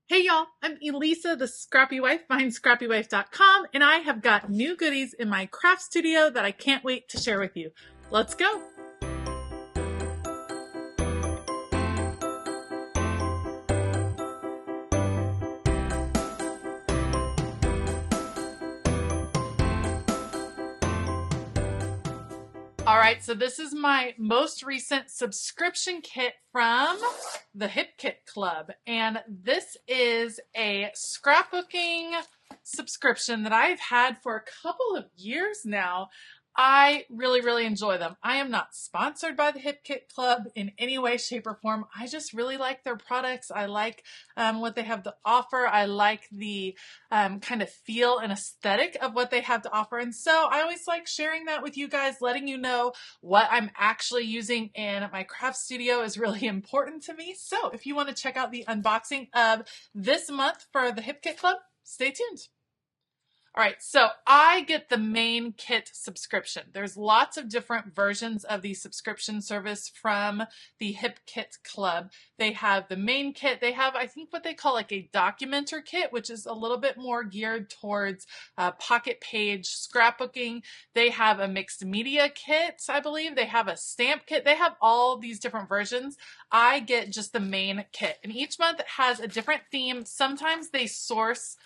Hey y'all, I'm Elisa, the Scrappy Wife behind ScrappyWife.com, and I have got new goodies in my craft studio that I can't wait to share with you. Let's go! All right, so this is my most recent subscription kit from the Hip Kit Club, and this is a scrapbooking subscription that I've had for a couple of years now. I really enjoy them. I am not sponsored by the Hip Kit Club in any way, shape, or form. I just really like their products. I like what they have to offer. I like the kind of feel and aesthetic of what they have to offer. And so I always like sharing that with you guys, letting you know what I'm actually using in my craft studio is really important to me. So if you want to check out the unboxing of this month for the Hip Kit Club, stay tuned. All right, so I get the main kit subscription. There's lots of different versions of the subscription service from the Hip Kit Club. They have the main kit. They have, I think, what they call like a documenter kit, which is a little bit more geared towards pocket page scrapbooking. They have a mixed media kit, I believe. They have a stamp kit. They have all these different versions. I get just the main kit, and each month has a different theme. Sometimes they source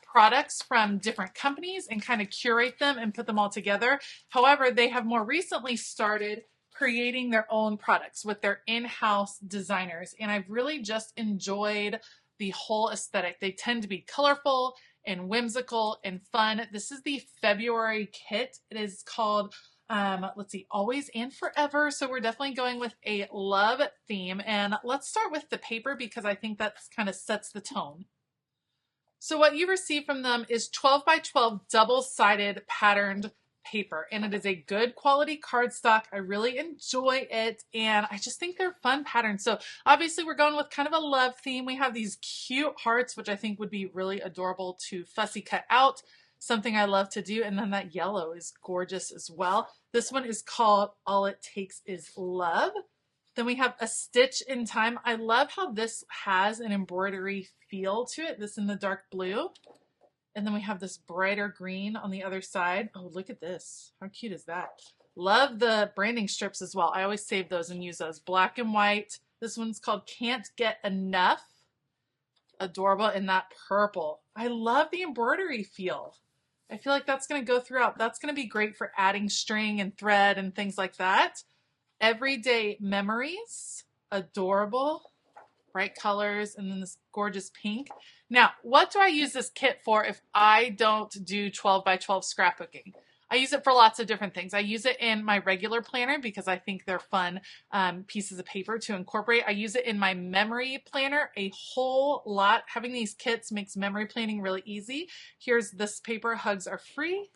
products from different companies and kind of curate them and put them all together. However, they have more recently started creating their own products with their in-house designers, and I've really just enjoyed the whole aesthetic. They tend to be colorful and whimsical and fun. This is the February kit. It is called let's see, Always and Forever. So we're definitely going with a love theme, and let's start with the paper because I think that kind of sets the tone. So what you receive from them is 12 by 12 double-sided patterned paper, and it is a good quality cardstock. I really enjoy it, and I just think they're fun patterns. So obviously we're going with kind of a love theme. We have these cute hearts, which I think would be really adorable to fussy cut out, something I love to do. And then that yellow is gorgeous as well. This one is called All It Takes Is Love. Then we have A Stitch in Time. I love how this has an embroidery feel to it, this in the dark blue. And then we have this brighter green on the other side. Oh, look at this. How cute is that? Love the branding strips as well. I always save those and use those. Black and white. This one's called Can't Get Enough. Adorable in that purple. I love the embroidery feel. I feel like that's going to go throughout. That's going to be great for adding string and thread and things like that. Everyday Memories, adorable, bright colors, and then this gorgeous pink. Now, what do I use this kit for if I don't do 12 by 12 scrapbooking? I use it for lots of different things. I use it in my regular planner because I think they're fun pieces of paper to incorporate. I use it in my memory planner a whole lot. Having these kits makes memory planning really easy. Here's this paper, Hugs Are Free.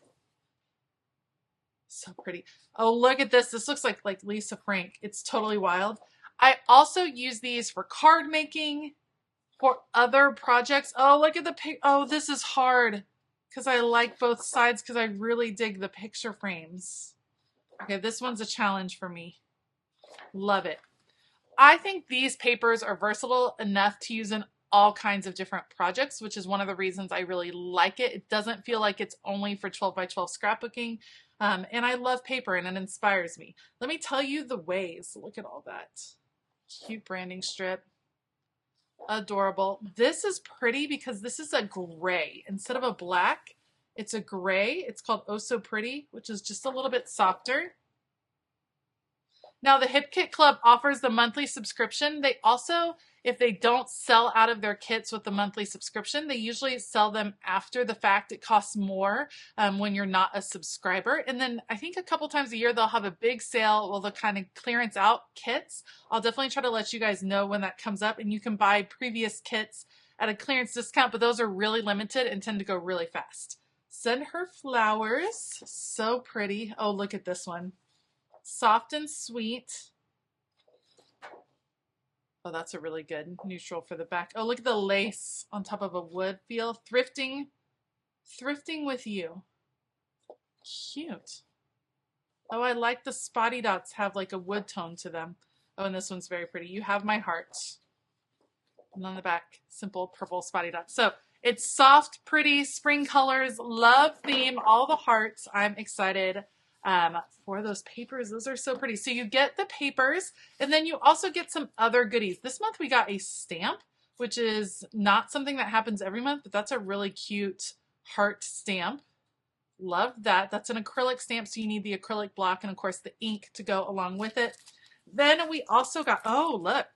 So pretty. Oh, look at this. This looks like Lisa Frank. It's totally wild. I also use these for card making, for other projects. Oh, look at the pic. Oh, this is hard because I like both sides because I really dig the picture frames. Okay, this one's a challenge for me. Love it. I think these papers are versatile enough to use in all kinds of different projects, which is one of the reasons I really like it. It doesn't feel like it's only for 12 by 12 scrapbooking. And I love paper and it inspires me. Let me tell you the ways. Look at all that. Cute branding strip. Adorable. This is pretty because this is a gray. Instead of a black, it's a gray. It's called Oh So Pretty, which is just a little bit softer. Now, the Hip Kit Club offers the monthly subscription. They also, if they don't sell out of their kits with the monthly subscription, they usually sell them after the fact. It costs more when you're not a subscriber. And then I think a couple times a year, they'll have a big sale. Well, they'll kind of clearance out kits. I'll definitely try to let you guys know when that comes up. And you can buy previous kits at a clearance discount, but those are really limited and tend to go really fast. Send Her Flowers. So pretty. Oh, look at this one. Soft and sweet. Oh, that's a really good neutral for the back. Oh, look at the lace on top of a wood feel. Thrifting with you. Cute. Oh, I like the spotty dots have like a wood tone to them. Oh, and this one's very pretty. You Have My Heart. And on the back, simple purple spotty dots. So it's soft, pretty spring colors, love theme, all the hearts. I'm excited for those papers. Those are so pretty. So you get the papers, and then you also get some other goodies. This month we got a stamp, which is not something that happens every month, but that's a really cute heart stamp. Love that. That's an acrylic stamp, so you need the acrylic block and of course the ink to go along with it. Then we also got, oh look,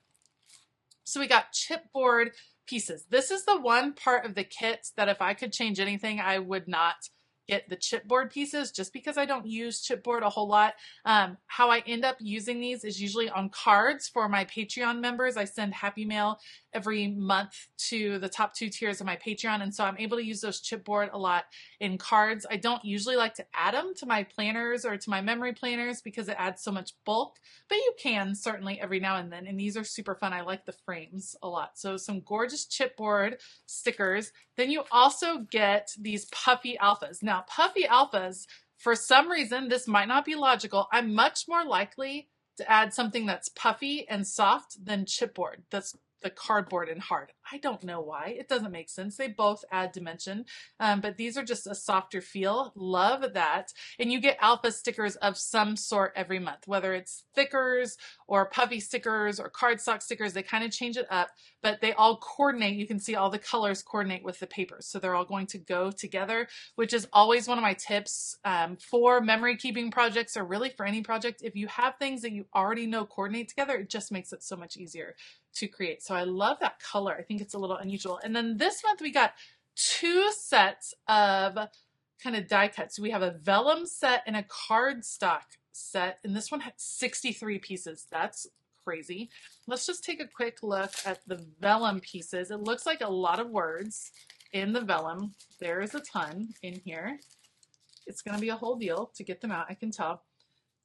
so we got chipboard pieces. This is the one part of the kit that if I could change anything, I would not get the chipboard pieces, just because I don't use chipboard a whole lot. How I end up using these is usually on cards for my Patreon members. I send Happy Mail every month to the top 2 tiers of my Patreon, and so I'm able to use those chipboard a lot in cards. I don't usually like to add them to my planners or to my memory planners because it adds so much bulk, but you can certainly every now and then, and these are super fun. I like the frames a lot. So some gorgeous chipboard stickers. Then you also get these puffy alphas. Now, puffy alphas, for some reason, this might not be logical, I'm much more likely to add something that's puffy and soft than chipboard. That's the cardboard and hard. I don't know why. It doesn't make sense. They both add dimension, but these are just a softer feel. Love that. And you get alpha stickers of some sort every month, whether it's thickers or puffy stickers or cardstock stickers. They kind of change it up, but they all coordinate. You can see all the colors coordinate with the papers. So they're all going to go together, which is always one of my tips for memory keeping projects, or really for any project. If you have things that you already know coordinate together, it just makes it so much easier to create. So I love that color. I think it's a little unusual. And then this month we got 2 sets of kind of die cuts. We have a vellum set and a cardstock set, and this one had 63 pieces. That's crazy. Let's just take a quick look at the vellum pieces. It looks like a lot of words in the vellum. There is a ton in here. It's going to be a whole deal to get them out, I can tell.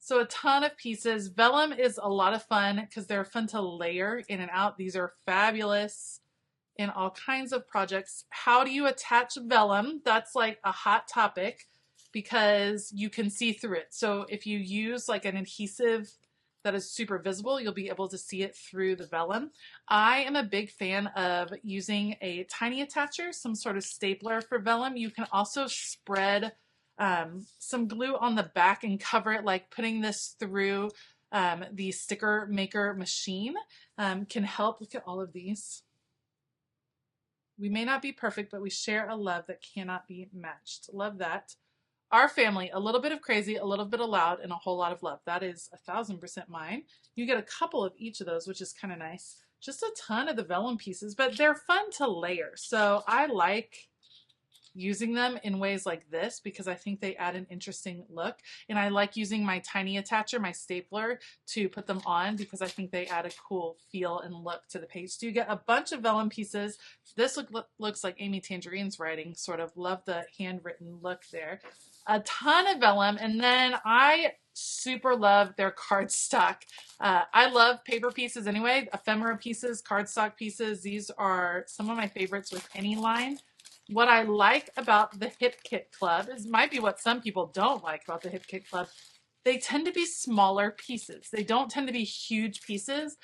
So a ton of pieces. Vellum is a lot of fun because they're fun to layer in and out. These are fabulous in all kinds of projects. How do you attach vellum? That's like a hot topic because you can see through it. So if you use like an adhesive that is super visible, you'll be able to see it through the vellum. I am a big fan of using a tiny attacher, some sort of stapler for vellum. You can also spread some glue on the back and cover it, like putting this through the sticker maker machine can help. Look at all of these. We may not be perfect, but we share a love that cannot be matched. Love that. Our family, a little bit of crazy, a little bit of loud, and a whole lot of love. That is 1000% mine. You get a couple of each of those, which is kind of nice. Just a ton of the vellum pieces, but they're fun to layer. So I like using them in ways like this because I think they add an interesting look, and I like using my tiny attacher, my stapler, to put them on because I think they add a cool feel and look to the page. So you get a bunch of vellum pieces. This looks like Amy Tangerine's writing, sort of. Love the handwritten look there. A ton of vellum, and then I super love their cardstock. I love paper pieces anyway, ephemera pieces, cardstock pieces. These are some of my favorites with any line. What I like about the Hip Kit Club is, might be what some people don't like about the Hip Kit Club. They tend to be smaller pieces. They don't tend to be huge pieces.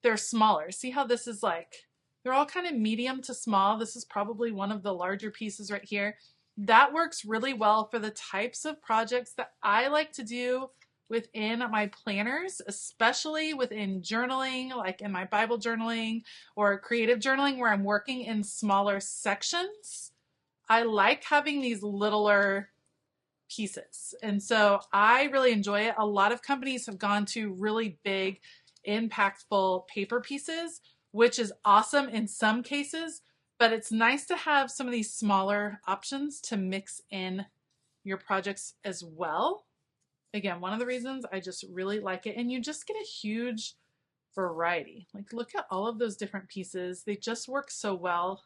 They're smaller. See how this is like, they're all kind of medium to small. This is probably one of the larger pieces right here. That works really well for the types of projects that I like to do within my planners, especially within journaling, like in my Bible journaling or creative journaling where I'm working in smaller sections. I like having these littler pieces. And so I really enjoy it. A lot of companies have gone to really big, impactful paper pieces, which is awesome in some cases, but it's nice to have some of these smaller options to mix in your projects as well. Again, one of the reasons I just really like it, and you just get a huge variety. Like, look at all of those different pieces. They just work so well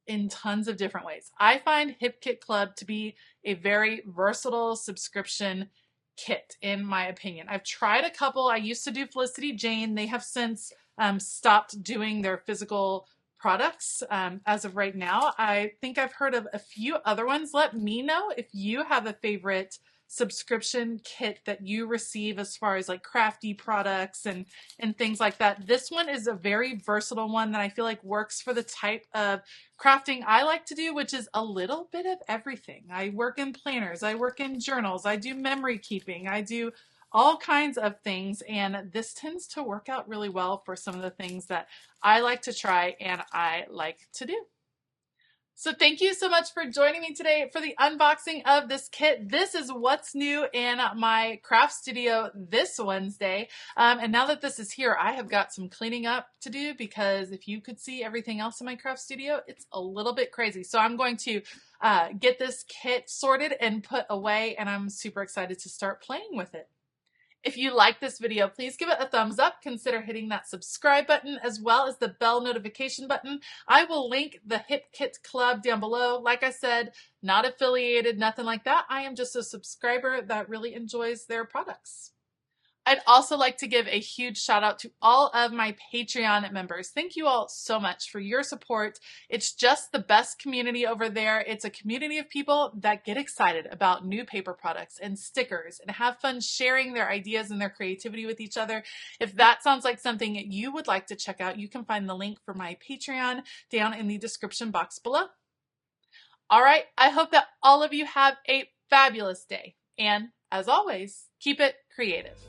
in tons of different ways. I find Hip Kit Club to be a very versatile subscription kit, in my opinion. I've tried a couple. I used to do Felicity Jane. They have since stopped doing their physical products as of right now. I think I've heard of a few other ones. Let me know if you have a favorite subscription kit that you receive as far as like crafty products and things like that. This one is a very versatile one that I feel like works for the type of crafting I like to do, which is a little bit of everything. I work in planners, I work in journals, I do memory keeping, I do all kinds of things, and this tends to work out really well for some of the things that I like to try and I like to do. So thank you so much for joining me today for the unboxing of this kit. This is what's new in my craft studio this Wednesday. And now that this is here, I have got some cleaning up to do, because if you could see everything else in my craft studio, it's a little bit crazy. So I'm going to get this kit sorted and put away, and I'm super excited to start playing with it. If you like this video, please give it a thumbs up. Consider hitting that subscribe button as well as the bell notification button. I will link the Hip Kit Club down below. Like I said, not affiliated, nothing like that. I am just a subscriber that really enjoys their products. I'd also like to give a huge shout out to all of my Patreon members. Thank you all so much for your support. It's just the best community over there. It's a community of people that get excited about new paper products and stickers and have fun sharing their ideas and their creativity with each other. If that sounds like something you would like to check out, you can find the link for my Patreon down in the description box below. All right, I hope that all of you have a fabulous day. And as always, keep it creative.